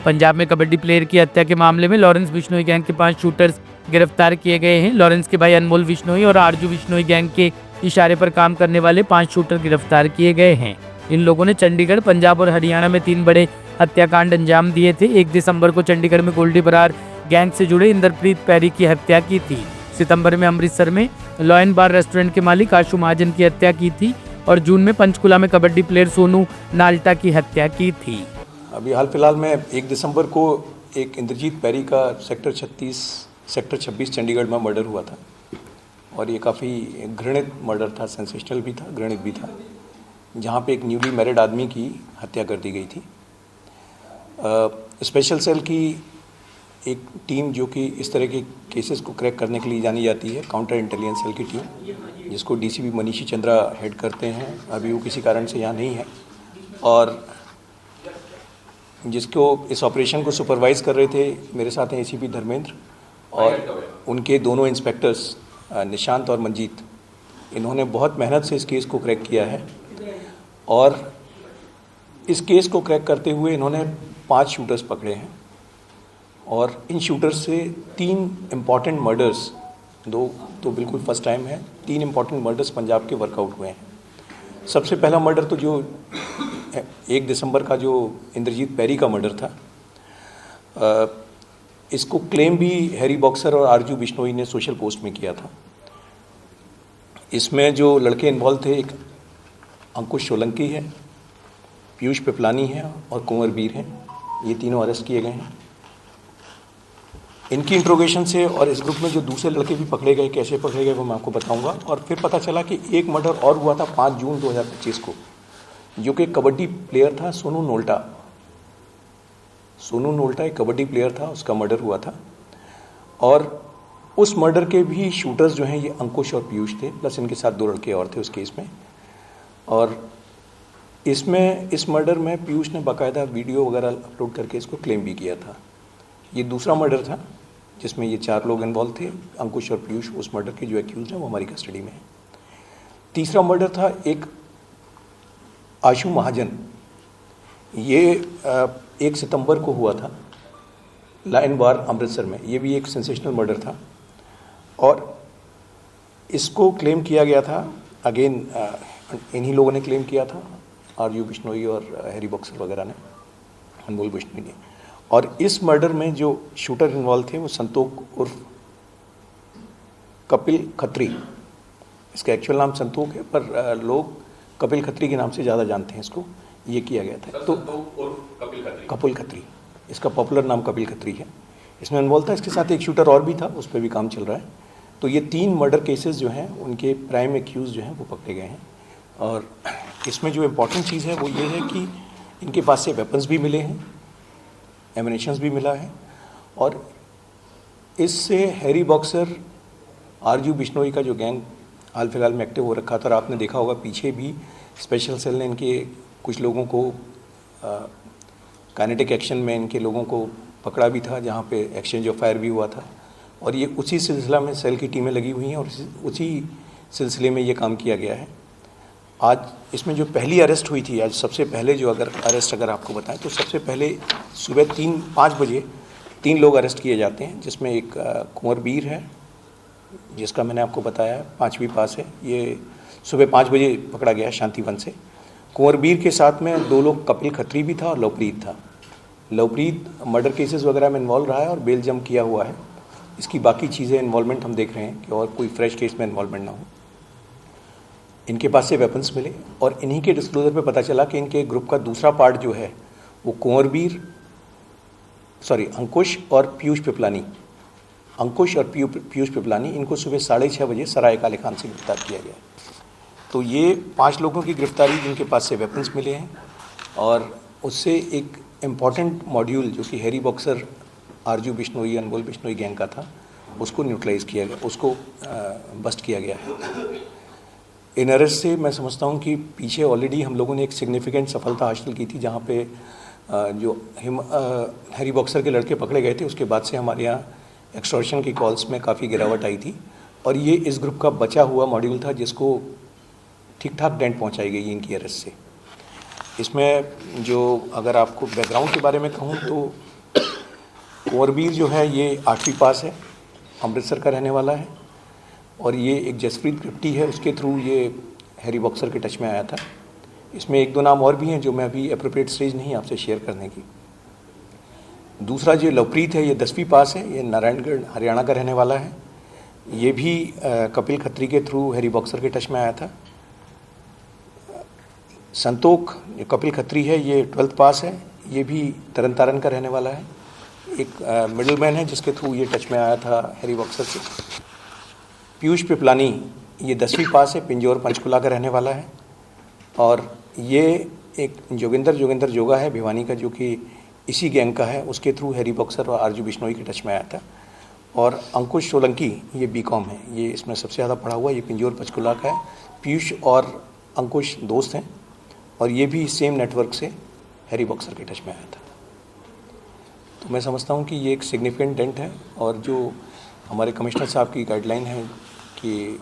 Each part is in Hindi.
पंजाब में कबड्डी प्लेयर की हत्या के मामले में लॉरेंस बिश्नोई गैंग के 5 शूटर्स गिरफ्तार किए गए हैं। लॉरेंस के भाई अनमोल बिश्नोई और आरजू बिश्नोई गैंग के इशारे पर काम करने वाले 5 शूटर गिरफ्तार किए गए हैं। इन लोगों ने चंडीगढ़, पंजाब और हरियाणा में 3 बड़े हत्याकांड अंजाम दिए थे। 1 दिसंबर को चंडीगढ़ में गोल्डी बरार गैंग से जुड़े इंदरप्रीत पैरी की हत्या की थी। सितंबर में अमृतसर में लॉयन बार रेस्टोरेंट के मालिक आशु महाजन की हत्या की थी और जून में पंचकुला में कबड्डी प्लेयर सोनू नाल्टा की हत्या की थी। अभी हाल फिलहाल में 1 दिसंबर को एक इंद्रजीत पैरी का सेक्टर 26 चंडीगढ़ में मर्डर हुआ था और ये काफ़ी घृणित मर्डर था, सेंसेशनल भी था, घृणित भी था, जहाँ पे एक न्यूली मैरिड आदमी की हत्या कर दी गई थी। स्पेशल सेल की एक टीम जो कि इस तरह के केसेस को क्रैक करने के लिए जानी जाती है, काउंटर इंटेलिजेंस सेल की टीम, जिसको डीसीपी मनीषी चंद्रा हेड करते हैं। अभी वो किसी कारण से यहाँ नहीं है और जिसको इस ऑपरेशन को सुपरवाइज़ कर रहे थे मेरे साथ हैं एसीपी धर्मेंद्र और उनके दोनों इंस्पेक्टर्स निशांत और मंजीत। इन्होंने बहुत मेहनत से इस केस को क्रैक किया है और इस केस को क्रैक करते हुए इन्होंने 5 शूटर्स पकड़े हैं और इन शूटर्स से 3 इम्पॉर्टेंट मर्डर्स, 2 तो बिल्कुल फर्स्ट टाइम है, 3 इम्पॉर्टेंट मर्डर्स पंजाब के वर्कआउट हुए हैं। सबसे पहला मर्डर तो जो 1 दिसंबर का जो इंद्रजीत पैरी का मर्डर था, इसको क्लेम भी हैरी बॉक्सर और आरजू बिश्नोई ने सोशल पोस्ट में किया था। इसमें जो लड़के इन्वॉल्व थे, एक अंकुश सोलंकी है, पीयूष पिपलानी है और कुंवर वीर हैं। ये तीनों अरेस्ट किए गए हैं। इनकी इंट्रोगेशन से और इस ग्रुप में जो दूसरे लड़के भी पकड़े गए, कैसे पकड़े गए वो मैं आपको बताऊंगा। और फिर पता चला कि एक मर्डर और हुआ था 5 जून 2025 को, जो कि कबड्डी प्लेयर था सोनू नोल्टा। सोनू नोल्टा एक कबड्डी प्लेयर था, उसका मर्डर हुआ था और उस मर्डर के भी शूटर्स जो हैं ये अंकुश और पीयूष थे, प्लस इनके साथ 2 लड़के और थे उस केस में। और इसमें इस मर्डर में पीयूष ने बाकायदा वीडियो वगैरह अपलोड करके इसको क्लेम भी किया था। ये दूसरा मर्डर था जिसमें ये 4 लोग इन्वॉल्व थे। अंकुश और पीयूष उस मर्डर के जो एक्यूज हैं वो हमारी कस्टडी में है। तीसरा मर्डर था एक आशु महाजन। ये 1 सितंबर को हुआ था लायन बार अमृतसर में। ये भी एक सेंसेशनल मर्डर था और इसको क्लेम किया गया था, अगेन इन्हीं लोगों ने क्लेम किया था, आरजू बिश्नोई और हैरी बॉक्सर वगैरह ने, अनमोल बिश्नोई ने। और इस मर्डर में जो शूटर इन्वॉल्व थे वो संतोष उर्फ कपिल खत्री। इसका एक्चुअल नाम संतोष है पर लोग कपिल खत्री के नाम से ज़्यादा जानते हैं इसको। ये किया गया था तो कपिल खत्री, इसका पॉपुलर नाम कपिल खत्री है। इसमें इन्वॉल्व था, इसके साथ एक शूटर और भी था, उस पर भी काम चल रहा है। तो ये 3 मर्डर केसेस जो हैं उनके प्राइम एक्यूज जो हैं वो पकड़े गए हैं। और इसमें जो इम्पोर्टेंट चीज़ है वो ये है कि इनके पास से वेपन्स भी मिले हैं, एमिनेशंस भी मिला है और इससे हैरी बॉक्सर, आरजू बिश्नोई का जो गैंग हाल फिलहाल में एक्टिव हो रखा था। और आपने देखा होगा पीछे भी स्पेशल सेल ने इनके कुछ लोगों को काइनेटिक एक्शन में इनके लोगों को पकड़ा भी था, जहाँ पे एक्सचेंज ऑफ फायर भी हुआ था। और ये उसी सिलसिला में सेल की टीमें लगी हुई हैं और उसी सिलसिले में ये काम किया गया है। आज इसमें जो पहली अरेस्ट हुई थी, आज सबसे पहले जो अगर आपको बताएं तो सबसे पहले सुबह 5 बजे 3 लोग अरेस्ट किए जाते हैं, जिसमें एक कुंवर वीर है जिसका मैंने आपको बताया 5वीं पास है। ये सुबह 5 बजे पकड़ा गया शांतिवन से। कुंवर वीर के साथ में 2 लोग कपिल खत्री भी था और लवप्रीत था। लवप्रीत मर्डर केसेस वगैरह में इन्वॉल्व रहा है और बेल जम किया हुआ है। इसकी बाकी चीज़ें इन्वॉल्वमेंट हम देख रहे हैं कि और कोई फ्रेश केस में इन्वॉल्वमेंट ना हो। इनके पास से वेपन्स मिले और इन्हीं के डिस्क्लोजर पे पता चला कि इनके ग्रुप का दूसरा पार्ट जो है वो अंकुश और पीयूष पिपलानी, इनको सुबह 6:30 बजे सराय काले खान से गिरफ्तार किया गया। तो ये 5 लोगों की गिरफ्तारी जिनके पास से वेपन्स मिले हैं और उससे एक इम्पॉर्टेंट मॉड्यूल जो कि हैरी बॉक्सर, आरजू बिश्नोई, अनमोल बिश्नोई गैंग का था, उसको न्यूट्रलाइज किया गया, उसको बस्ट किया गया है। इन अरेस्ट से मैं समझता हूँ कि पीछे ऑलरेडी हम लोगों ने एक सिग्निफिकेंट सफलता हासिल की थी, जहाँ पे जो हैरी बॉक्सर के लड़के पकड़े गए थे उसके बाद से हमारे यहाँ एक्सटॉर्शन की कॉल्स में काफ़ी गिरावट आई थी। और ये इस ग्रुप का बचा हुआ मॉड्यूल था जिसको ठीक ठाक डेंट पहुँचाई गई इनकी अरेस्ट से। इसमें जो अगर आपको बैकग्राउंड के बारे में कहूँ तो कुंवरवीर जो है ये 8वीं पास है, अमृतसर का रहने वाला है और ये एक जसप्रीत कृप्टी है, उसके थ्रू ये हैरी बॉक्सर के टच में आया था। इसमें 1-2 नाम और भी हैं जो मैं अभी एप्रोप्रिएट स्टेज नहीं आपसे शेयर करने की। दूसरा जो लवप्रीत है ये 10वीं पास है, ये नारायणगढ़ हरियाणा का रहने वाला है। ये भी कपिल खत्री के थ्रू हैरी बॉक्सर के टच में आया था। संतोख जो कपिल खत्री है ये 12th पास है, ये भी तरन तारण का रहने वाला है। एक मिडलमैन है जिसके थ्रू ये टच में आया था हैरी बॉक्सर से। पीयूष पिपलानी ये 10वीं पास है, पिंजौर पंचकुला का रहने वाला है और ये एक जोगिंदर जोगा है भिवानी का, जो कि इसी गैंग का है, उसके थ्रू हैरी बॉक्सर और आरजू बिश्नोई के टच में आया था। और अंकुश सोलंकी ये बीकॉम है, ये इसमें सबसे ज़्यादा पढ़ा हुआ, ये पिंजौर पंचकुला का है। पीयूष और अंकुश दोस्त हैं और ये भी सेम नेटवर्क से हैरी बॉक्सर के टच में आया था। तो मैं समझता हूँ कि ये एक सिग्निफिकेंट डेंट है और जो हमारे कमिश्नर साहब की गाइडलाइन है कि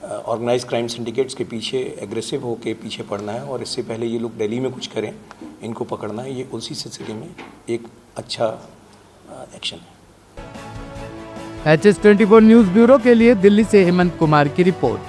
ऑर्गेनाइज क्राइम सिंडिकेट्स के पीछे एग्रेसिव होके पीछे पड़ना है और इससे पहले ये लोग दिल्ली में कुछ करें, इनको पकड़ना है, ये उसी सिलसिले में एक अच्छा एक्शन है। HS24 न्यूज़ ब्यूरो के लिए दिल्ली से हेमंत कुमार की रिपोर्ट।